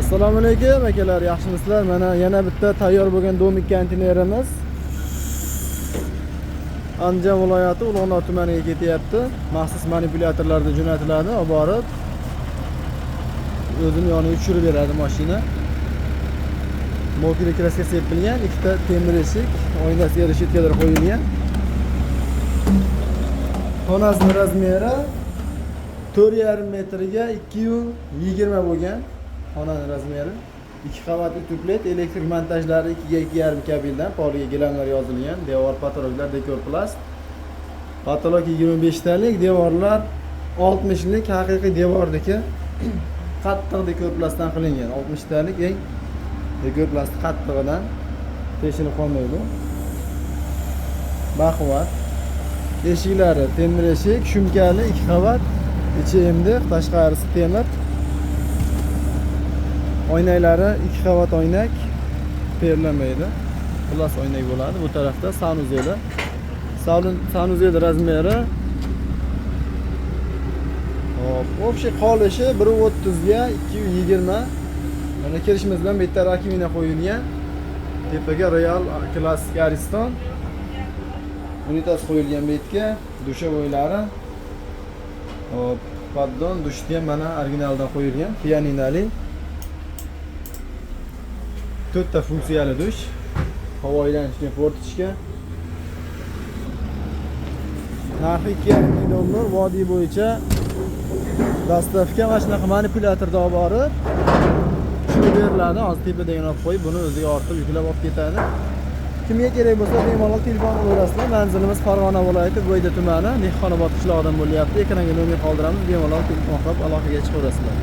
Assalomu alaykum akalar, yaxshimisizlar? Mana yana bitta tayyor bo'lgan domik konteynerimiz Andijon viloyati Ulug'nor tumaniga ketyapti. Maxsus manipulyatorlarda jo'natiladi, olib borib o'zini yoniga tushirib beradi mashina. Mokili kraska sepilgan, ikkita temir eshik, oynasiga reshetkalar qo'yilgan. Xonasining razmeri 4,5 metrga 2,20 bo'lgan. Xonaning razmeri 2 qavatli tuplet, elektrik montajlari 2 ga 2,5 kabeldan, poliga gilamlar yozilgan, devor patologlar dekorplast. Patolog 25 talik, devorlar 60 lik haqiqiy devordagi qattiq dekorplastdan qilingan. 60 talik eng dekorplast qattig'idan teshilib qolmaydi. Baquvvat. Eshiklari temir eshik, shumkali 2 qavat, ichi emdiq, tashqarisi temir. Oynaklari 2 qavat oynak, perlamaydi. Plas oynak bo'ladi. Bu tarafda sanuzeli. Sanuzeli razmeri hop, общий qolishi 1.30 ga 2,20. Mana kirishimiz bilan bu yerda rakimina qo'yilgan. Tepaga Royal klassik Ariston unitas qo'yilgan bu yerga, dushovoylari. Hop, paddon, dushni ham mana originaldan qo'yilgan, pianinali. 4 ta funksiyali dush, havo aylanishga, portishga. Narxi 2,5 million dollar, vodiy bo'yicha dastavka mana shunaqa manipulyatorda olib borib tushirib beriladi. Hozir tepadagini olib qo'yib, buni o'ziga ortib yuklab olib ketadi. Kimga kerak bo'lsa bemalol telefon qilaverasizlar. Manzilimiz Farg'ona viloyati Bo'yda tumani, Dehqonobod qishlog'idan bo'lyapti. Ekranga nomer qoldiramiz, bemalol telefon qilib aloqaga chiqaverasizlar.